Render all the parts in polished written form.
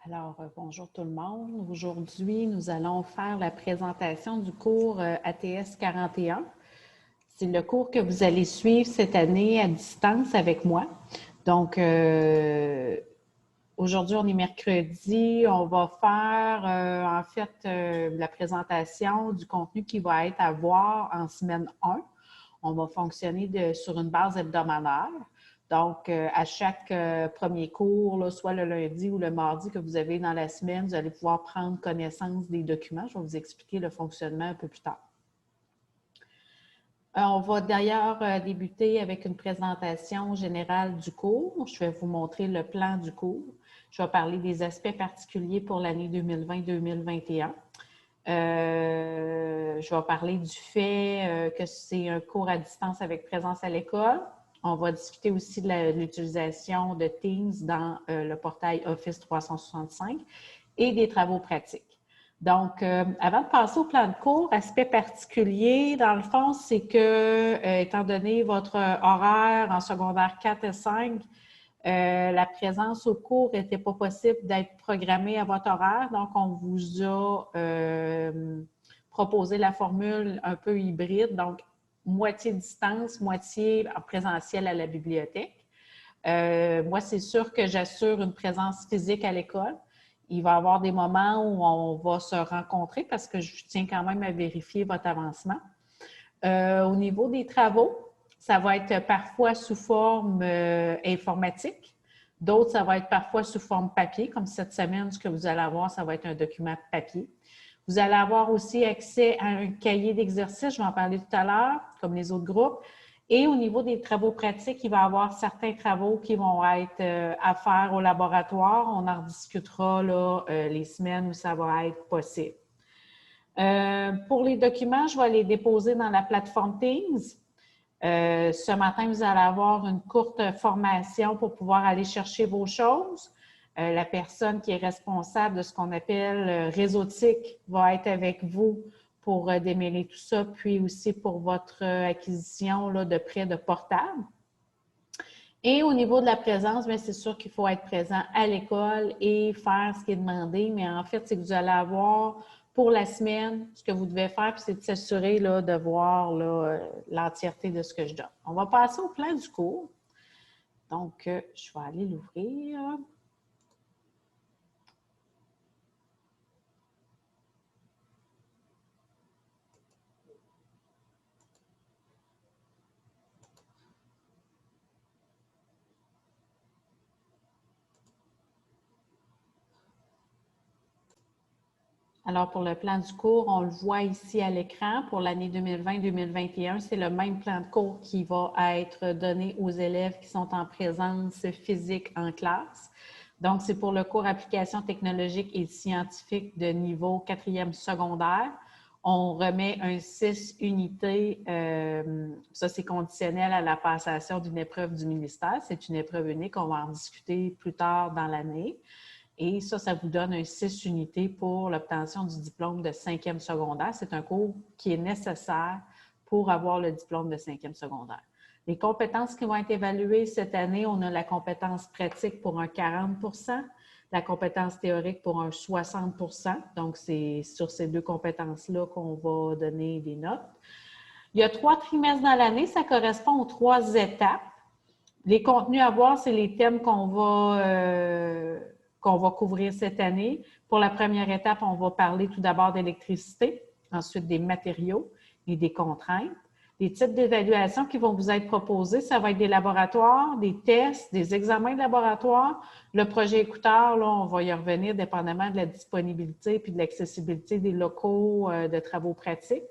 Alors, bonjour tout le monde. Aujourd'hui, nous allons faire la présentation du cours ATS 41. C'est le cours que vous allez suivre cette année à distance avec moi. Donc, aujourd'hui, on est mercredi. On va faire, la présentation du contenu qui va être à voir en semaine 1. On va fonctionner sur une base hebdomadaire. Donc, à chaque premier cours, là, soit le lundi ou le mardi que vous avez dans la semaine, vous allez pouvoir prendre connaissance des documents. Je vais vous expliquer le fonctionnement un peu plus tard. On va d'ailleurs débuter avec une présentation générale du cours. Je vais vous montrer le plan du cours. Je vais parler des aspects particuliers pour l'année 2020-2021. Je vais parler du fait que c'est un cours à distance avec présence à l'école. On va discuter aussi de l'utilisation de Teams dans le portail Office 365 et des travaux pratiques. Donc, avant de passer au plan de cours, aspect particulier, dans le fond, c'est que, étant donné votre horaire en secondaire 4 et 5, la présence au cours n'était pas possible d'être programmée à votre horaire. Donc, on vous a proposé la formule un peu hybride, donc moitié distance, moitié en présentiel à la bibliothèque. Moi, c'est sûr que j'assure une présence physique à l'école. Il va y avoir des moments où on va se rencontrer parce que je tiens quand même à vérifier votre avancement. Au niveau des travaux, ça va être parfois sous forme informatique. D'autres, ça va être parfois sous forme papier, comme cette semaine, ce que vous allez avoir, ça va être un document papier. Vous allez avoir aussi accès à un cahier d'exercice, je vais en parler tout à l'heure, comme les autres groupes. Et au niveau des travaux pratiques, il va y avoir certains travaux qui vont être à faire au laboratoire. On en rediscutera là, les semaines où ça va être possible. Pour les documents, je vais les déposer dans la plateforme Teams. Ce matin, vous allez avoir une courte formation pour pouvoir aller chercher vos choses. La personne qui est responsable de ce qu'on appelle réseautique va être avec vous pour démêler tout ça, puis aussi pour votre acquisition là, de prêts de portable. Et au niveau de la présence, bien, c'est sûr qu'il faut être présent à l'école et faire ce qui est demandé, mais en fait, c'est que vous allez avoir pour la semaine, ce que vous devez faire, puis c'est de s'assurer là, de voir l'entièreté de ce que je donne. On va passer au plan du cours. Donc, je vais aller l'ouvrir. Alors, pour le plan du cours, on le voit ici à l'écran. Pour l'année 2020-2021, c'est le même plan de cours qui va être donné aux élèves qui sont en présence physique en classe. Donc, c'est pour le cours application technologique et scientifique de niveau 4e secondaire. On remet un 6 unités. Ça, c'est conditionnel à la passation d'une épreuve du ministère. C'est une épreuve unique. On va en discuter plus tard dans l'année. Et ça vous donne un 6 unités pour l'obtention du diplôme de 5e secondaire. C'est un cours qui est nécessaire pour avoir le diplôme de 5e secondaire. Les compétences qui vont être évaluées cette année, on a la compétence pratique pour un 40 %, la compétence théorique pour un 60 %. Donc, c'est sur ces deux compétences-là qu'on va donner des notes. Il y a 3 trimestres dans l'année, ça correspond aux 3 étapes. Les contenus à voir, c'est les thèmes qu'on va couvrir cette année. Pour la première étape, on va parler tout d'abord d'électricité, ensuite des matériaux et des contraintes. Les types d'évaluation qui vont vous être proposés, ça va être des laboratoires, des tests, des examens de laboratoire. Le projet écouteur, là, on va y revenir dépendamment de la disponibilité puis de l'accessibilité des locaux de travaux pratiques.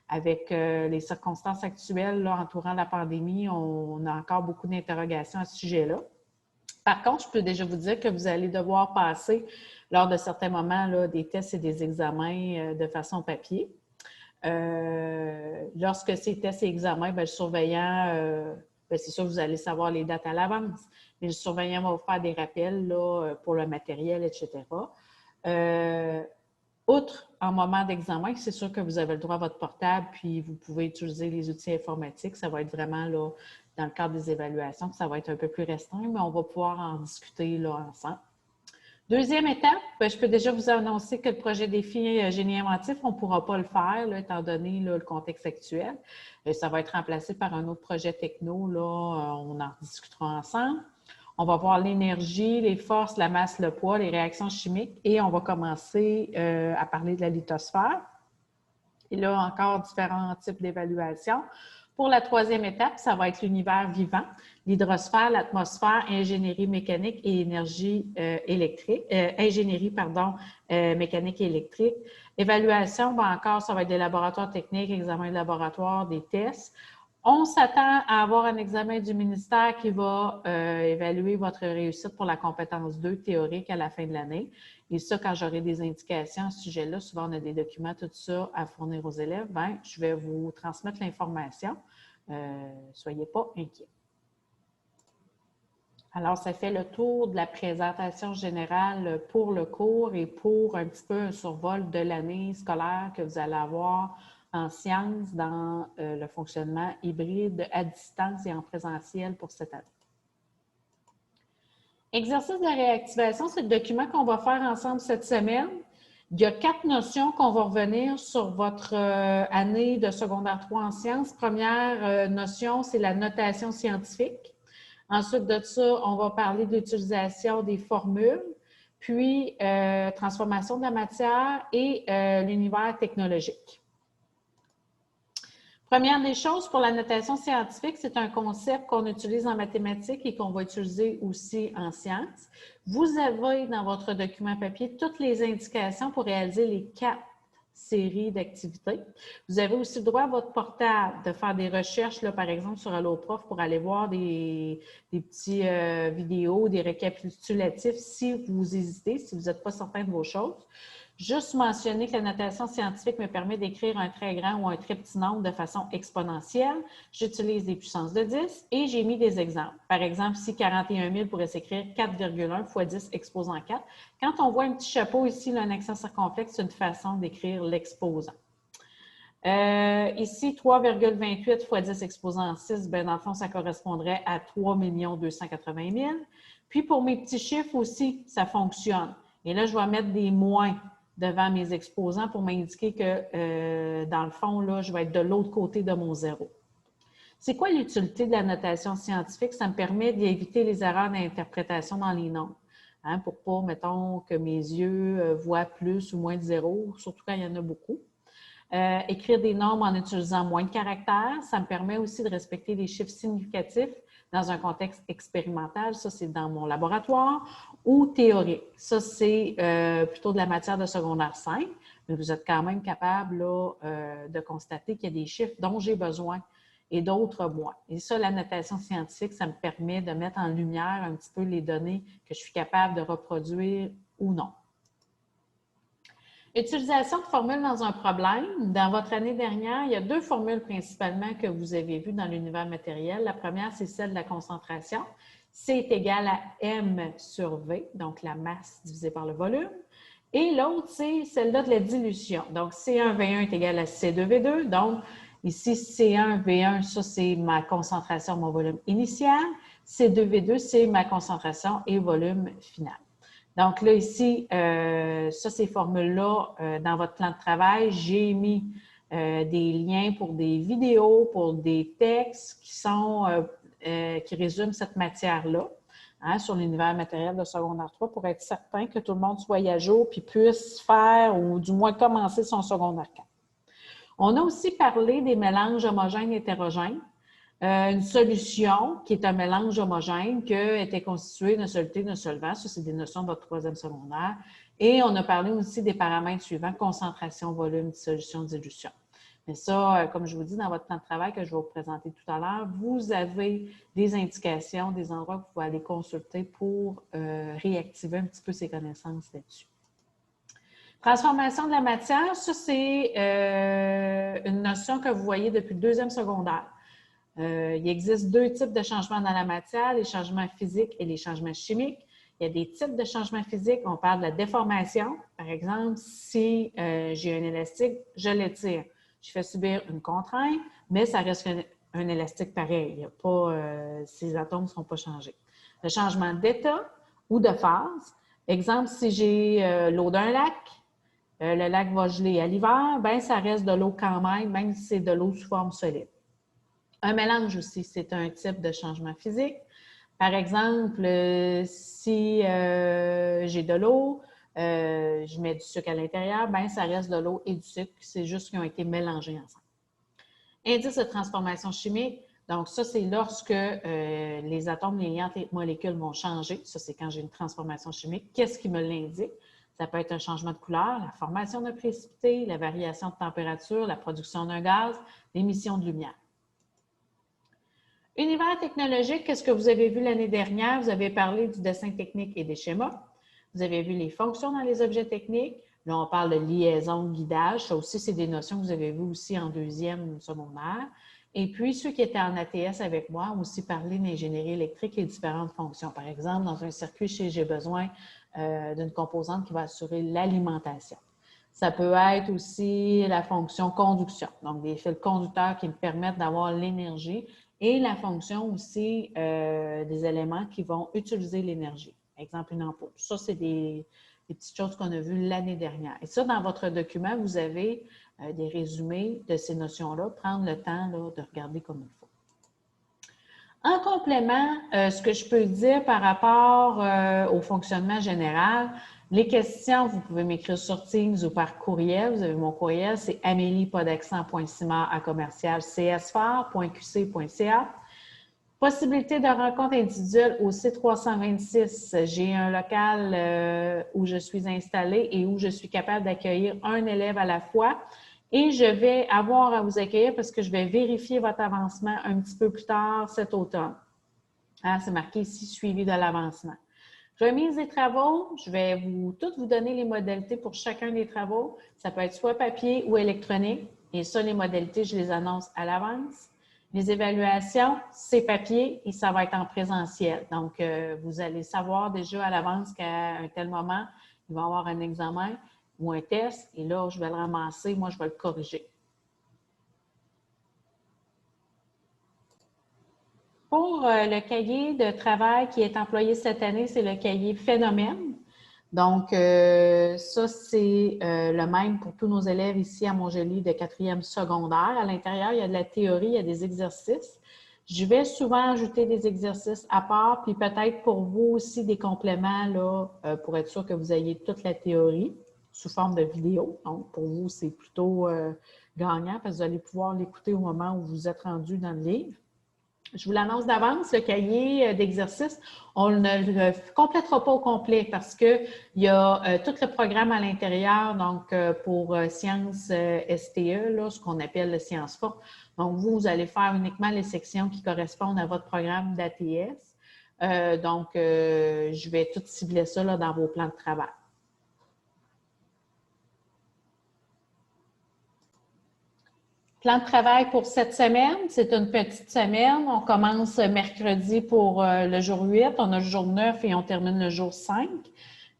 Avec les circonstances actuelles là, entourant la pandémie, on a encore beaucoup d'interrogations à ce sujet-là. Par contre, je peux déjà vous dire que vous allez devoir passer, lors de certains moments, là, des tests et des examens de façon papier. Lorsque ces tests et examens, bien, le surveillant, c'est sûr que vous allez savoir les dates à l'avance, mais le surveillant va vous faire des rappels là, pour le matériel, etc. Outre en moment d'examen, c'est sûr que vous avez le droit à votre portable, puis vous pouvez utiliser les outils informatiques. Ça va être vraiment là, dans le cadre des évaluations, ça va être un peu plus restreint, mais on va pouvoir en discuter là, ensemble. Deuxième étape, ben, je peux déjà vous annoncer que le projet défi génie inventif, on ne pourra pas le faire, là, étant donné là, le contexte actuel. Ça va être remplacé par un autre projet techno, là, on en discutera ensemble. On va voir l'énergie, les forces, la masse, le poids, les réactions chimiques et on va commencer à parler de la lithosphère. Et là, encore différents types d'évaluations. Pour la troisième étape, ça va être l'univers vivant, l'hydrosphère, l'atmosphère, ingénierie mécanique et énergie électrique, mécanique et électrique. Évaluation, ben encore, ça va être des laboratoires techniques, examens de laboratoire, des tests. On s'attend à avoir un examen du ministère qui va évaluer votre réussite pour la compétence 2 théorique à la fin de l'année. Et ça, quand j'aurai des indications à ce sujet-là, souvent on a des documents, tout ça à fournir aux élèves, bien, je vais vous transmettre l'information. Soyez pas inquiets. Alors, ça fait le tour de la présentation générale pour le cours et pour un petit peu un survol de l'année scolaire que vous allez avoir en sciences dans le fonctionnement hybride à distance et en présentiel pour cette année. Exercice de réactivation, c'est le document qu'on va faire ensemble cette semaine. Il y a 4 notions qu'on va revenir sur votre année de secondaire 3 en sciences. Première notion, c'est la notation scientifique. Ensuite de ça, on va parler de l'utilisation des formules, puis transformation de la matière et l'univers technologique. Première des choses, pour la notation scientifique, c'est un concept qu'on utilise en mathématiques et qu'on va utiliser aussi en sciences. Vous avez dans votre document papier toutes les indications pour réaliser les 4 séries d'activités. Vous avez aussi le droit à votre portable de faire des recherches, là, par exemple, sur AlloProf pour aller voir des petits vidéos, des récapitulatifs si vous hésitez, si vous n'êtes pas certain de vos choses. Juste mentionner que la notation scientifique me permet d'écrire un très grand ou un très petit nombre de façon exponentielle. J'utilise des puissances de 10 et j'ai mis des exemples. Par exemple, si 41 000 pourrait s'écrire 4,1 fois 10 exposant 4. Quand on voit un petit chapeau ici, là, un accent circonflexe, c'est une façon d'écrire l'exposant. Ici, 3,28 fois 10 exposant 6, ben, dans le fond, ça correspondrait à 3 280 000. Puis pour mes petits chiffres aussi, ça fonctionne. Et là, je vais mettre des moins devant mes exposants pour m'indiquer que, dans le fond, là, je vais être de l'autre côté de mon zéro. C'est quoi l'utilité de la notation scientifique? Ça me permet d'éviter les erreurs d'interprétation dans les nombres. Hein, pour pas, mettons, que mes yeux voient plus ou moins de zéro, surtout quand il y en a beaucoup. Écrire des nombres en utilisant moins de caractères, ça me permet aussi de respecter des chiffres significatifs dans un contexte expérimental. Ça, c'est dans mon laboratoire ou théorique. Ça, c'est plutôt de la matière de secondaire 5, mais vous êtes quand même capable là, de constater qu'il y a des chiffres dont j'ai besoin et d'autres moins. Et ça, la notation scientifique, ça me permet de mettre en lumière un petit peu les données que je suis capable de reproduire ou non. Utilisation de formules dans un problème. Dans votre année dernière, il y a 2 formules principalement que vous avez vues dans l'univers matériel. La première, c'est celle de la concentration. C est égal à M sur V, donc la masse divisée par le volume. Et l'autre, c'est celle-là de la dilution. Donc, C1V1 est égal à C2V2. Donc, ici, C1V1, ça, c'est ma concentration, mon volume initial. C2V2, c'est ma concentration et volume final. Donc là, ici, ça, ces formules-là, dans votre plan de travail, j'ai mis des liens pour des vidéos, pour des textes qui résument cette matière-là, hein, sur l'univers matériel de secondaire 3 pour être certain que tout le monde soit à jour puis puisse faire ou du moins commencer son secondaire 4. On a aussi parlé des mélanges homogènes et hétérogènes. Une solution qui est un mélange homogène qui était constitué d'une soluté, d'un solvant. Ça, c'est des notions de votre 3e secondaire. Et on a parlé aussi des paramètres suivants, concentration, volume, dissolution, dilution. Mais ça, comme je vous dis, dans votre plan de travail que je vais vous présenter tout à l'heure, vous avez des indications, des endroits que vous pouvez aller consulter pour réactiver un petit peu ces connaissances là-dessus. Transformation de la matière, ça, c'est une notion que vous voyez depuis le 2e secondaire. Il existe 2 types de changements dans la matière, les changements physiques et les changements chimiques. Il y a des types de changements physiques. On parle de la déformation. Par exemple, si j'ai un élastique, je l'étire. Je fais subir une contrainte, mais ça reste un élastique pareil. Il y a pas, ces atomes ne seront pas changés. Le changement d'état ou de phase, Exemple, si j'ai l'eau d'un lac, le lac va geler à l'hiver, ben ça reste de l'eau quand même si c'est de l'eau sous forme solide. Un mélange aussi, c'est un type de changement physique. Par exemple, si j'ai de l'eau, je mets du sucre à l'intérieur, ben ça reste de l'eau et du sucre, c'est juste qu'ils ont été mélangés ensemble. Indice de transformation chimique, donc ça, c'est lorsque les atomes, les liants, les molécules vont changer. Ça, c'est quand j'ai une transformation chimique. Qu'est-ce qui me l'indique? Ça peut être un changement de couleur, la formation d'un précipité, la variation de température, la production d'un gaz, l'émission de lumière. Univers technologique, qu'est-ce que vous avez vu l'année dernière? Vous avez parlé du dessin technique et des schémas. Vous avez vu les fonctions dans les objets techniques. Là, on parle de liaison, guidage. Ça aussi, c'est des notions que vous avez vues aussi en deuxième secondaire. Et puis, ceux qui étaient en ATS avec moi ont aussi parlé d'ingénierie électrique et différentes fonctions. Par exemple, dans un circuit, j'ai besoin d'une composante qui va assurer l'alimentation. Ça peut être aussi la fonction conduction, donc des fils conducteurs qui me permettent d'avoir l'énergie et la fonction aussi des éléments qui vont utiliser l'énergie. Exemple, une ampoule. Ça, c'est des petites choses qu'on a vues l'année dernière. Et ça, dans votre document, vous avez des résumés de ces notions-là. Prendre le temps là, de regarder comme il faut. En complément, ce que je peux dire par rapport au fonctionnement général, les questions, vous pouvez m'écrire sur Teams ou par courriel. Vous avez mon courriel, c'est amélie.podaccent.simard@commercial.csfar.qc.ca. Possibilité de rencontre individuelle au C326. J'ai un local où je suis installée et où je suis capable d'accueillir un élève à la fois. Et je vais avoir à vous accueillir parce que je vais vérifier votre avancement un petit peu plus tard cet automne. Ah, c'est marqué ici, suivi de l'avancement. Remise des travaux, je vais toutes vous donner les modalités pour chacun des travaux. Ça peut être soit papier ou électronique. Et ça, les modalités, je les annonce à l'avance. Les évaluations, c'est papier et ça va être en présentiel. Donc, vous allez savoir déjà à l'avance qu'à un tel moment, il va y avoir un examen ou un test. Et là, je vais le ramasser, moi, je vais le corriger. Pour le cahier de travail qui est employé cette année, c'est le cahier Phénomène. Donc, ça, c'est le même pour tous nos élèves ici à Montjoly de 4e secondaire. À l'intérieur, il y a de la théorie, il y a des exercices. Je vais souvent ajouter des exercices à part, puis peut-être pour vous aussi des compléments là, pour être sûr que vous ayez toute la théorie sous forme de vidéo. Donc, pour vous, c'est plutôt gagnant parce que vous allez pouvoir l'écouter au moment où vous êtes rendu dans le livre. Je vous l'annonce d'avance, le cahier d'exercice, on ne le complétera pas au complet parce qu'il y a tout le programme à l'intérieur, donc pour sciences STE, là, ce qu'on appelle le sciences fortes. Donc, vous allez faire uniquement les sections qui correspondent à votre programme d'ATS. Donc, je vais tout cibler ça là, dans vos plans de travail. Plan de travail pour cette semaine, c'est une petite semaine. On commence mercredi pour le jour 8, on a le jour 9 et on termine le jour 5.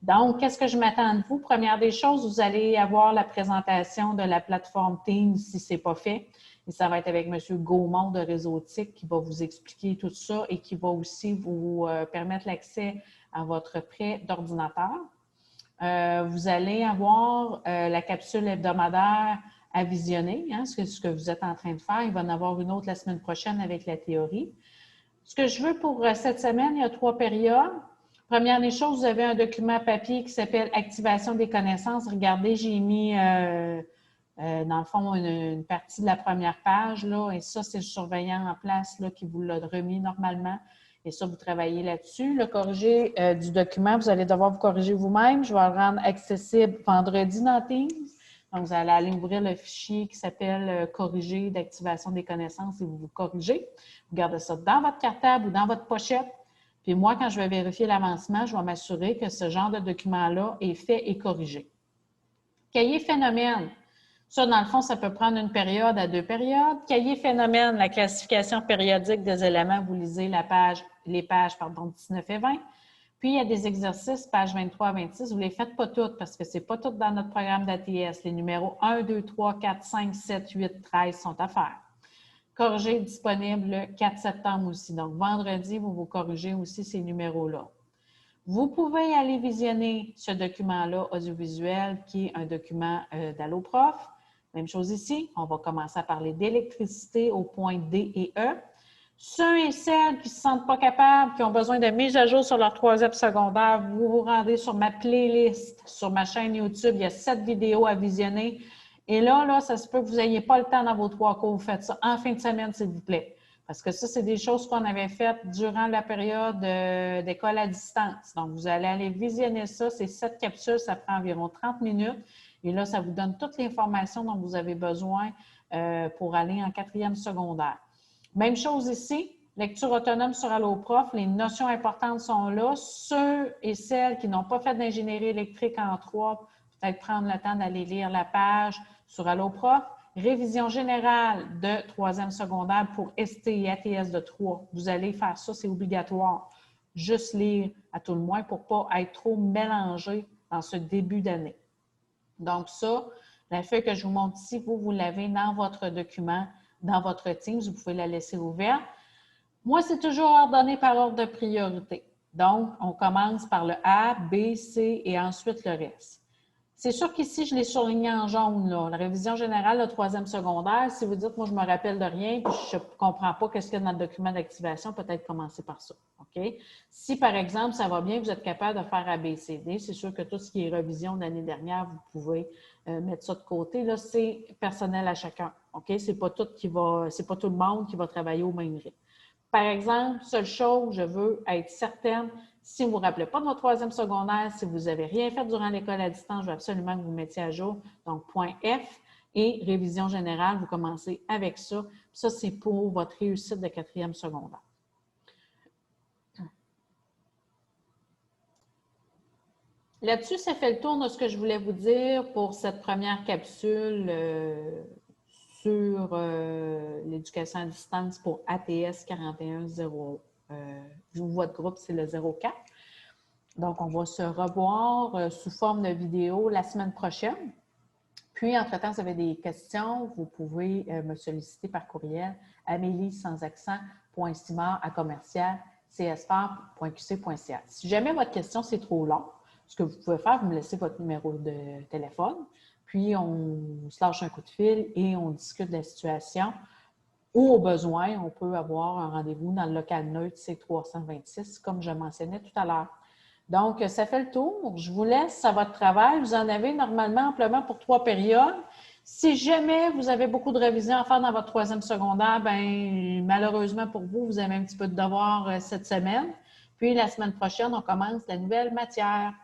Donc, qu'est-ce que je m'attends de vous? Première des choses, vous allez avoir la présentation de la plateforme Teams si ce n'est pas fait. Et ça va être avec M. Gaumont de Réseautique qui va vous expliquer tout ça et qui va aussi vous permettre l'accès à votre prêt d'ordinateur. Vous allez avoir la capsule hebdomadaire à visionner, hein, ce que vous êtes en train de faire. Il va en avoir une autre la semaine prochaine avec la théorie. Ce que je veux pour cette semaine, il y a 3 périodes. Première des choses, vous avez un document papier qui s'appelle « Activation des connaissances ». Regardez, j'ai mis, dans le fond, une partie de la première page, là, et ça, c'est le surveillant en place là, qui vous l'a remis normalement. Et ça, vous travaillez là-dessus. Le corriger du document, vous allez devoir vous corriger vous-même. Je vais le rendre accessible vendredi dans Teams. Donc, vous allez aller ouvrir le fichier qui s'appelle « Corriger d'activation des connaissances » et vous vous corrigez. Vous gardez ça dans votre cartable ou dans votre pochette. Puis moi, quand je vais vérifier l'avancement, je vais m'assurer que ce genre de document-là est fait et corrigé. Cahier phénomène. Ça, dans le fond, ça peut prendre une période à 2 périodes. Cahier phénomène, la classification périodique des éléments, vous lisez les pages 19 et 20. Puis, il y a des exercices, pages 23 à 26. Vous ne les faites pas toutes parce que ce n'est pas tout dans notre programme d'ATS. Les numéros 1, 2, 3, 4, 5, 7, 8, 13 sont à faire. Corriger disponible le 4 septembre aussi. Donc, vendredi, vous corrigez aussi ces numéros-là. Vous pouvez aller visionner ce document-là audiovisuel qui est un document d'Alloprof. Même chose ici, on va commencer à parler d'électricité au point D et E. Ceux et celles qui ne se sentent pas capables, qui ont besoin de mise à jour sur leur troisième secondaire, vous vous rendez sur ma playlist, sur ma chaîne YouTube. Il y a 7 vidéos à visionner. Et là, ça se peut que vous n'ayez pas le temps dans vos 3 cours. Vous faites ça en fin de semaine, s'il vous plaît. Parce que ça, c'est des choses qu'on avait faites durant la période d'école à distance. Donc, vous allez aller visionner ça. C'est 7 capsules, ça prend environ 30 minutes. Et là, ça vous donne toute l'information dont vous avez besoin pour aller en 4e secondaire. Même chose ici, lecture autonome sur Alloprof. Les notions importantes sont là. Ceux et celles qui n'ont pas fait d'ingénierie électrique en 3, peut-être prendre le temps d'aller lire la page sur Alloprof. Révision générale de 3e secondaire pour ST et ATS de 3. Vous allez faire ça, c'est obligatoire. Juste lire à tout le moins pour ne pas être trop mélangé dans ce début d'année. Donc ça, la feuille que je vous montre ici, vous l'avez dans votre document, dans votre Teams. Vous pouvez la laisser ouverte. Moi, c'est toujours ordonné par ordre de priorité. Donc, on commence par le A, B, C et ensuite le reste. C'est sûr qu'ici, je l'ai surligné en jaune, là. La révision générale, le 3e secondaire. Si vous dites, moi, je ne me rappelle de rien, puis je ne comprends pas qu'est-ce qu'il y a dans le document d'activation, peut-être commencer par ça. OK? Si, par exemple, ça va bien, vous êtes capable de faire ABCD, c'est sûr que tout ce qui est révision de l'année dernière, vous pouvez mettre ça de côté. Là, c'est personnel à chacun. OK? C'est pas tout le monde qui va travailler au même rythme. Par exemple, seule chose, je veux être certaine, si vous ne vous rappelez pas de votre 3e secondaire, si vous n'avez rien fait durant l'école à distance, je veux absolument que vous mettiez à jour. Donc, point F et révision générale, vous commencez avec ça. Ça, c'est pour votre réussite de 4e secondaire. Là-dessus, ça fait le tour de ce que je voulais vous dire pour cette première capsule sur l'éducation à distance pour ATS 4101. Votre groupe, c'est le 04. Donc, on va se revoir sous forme de vidéo la semaine prochaine. Puis, entre-temps, si vous avez des questions, vous pouvez me solliciter par courriel amélie.simard@cssport.qc.ca. Si jamais votre question, c'est trop long, ce que vous pouvez faire, vous me laissez votre numéro de téléphone, puis on se lâche un coup de fil et on discute de la situation. Ou au besoin, on peut avoir un rendez-vous dans le local neutre C326, comme je mentionnais tout à l'heure. Donc, ça fait le tour. Je vous laisse à votre travail. Vous en avez normalement amplement pour 3 périodes. Si jamais vous avez beaucoup de révisions à faire dans votre 3e secondaire, bien, malheureusement pour vous, vous avez un petit peu de devoir cette semaine. Puis, la semaine prochaine, on commence la nouvelle matière.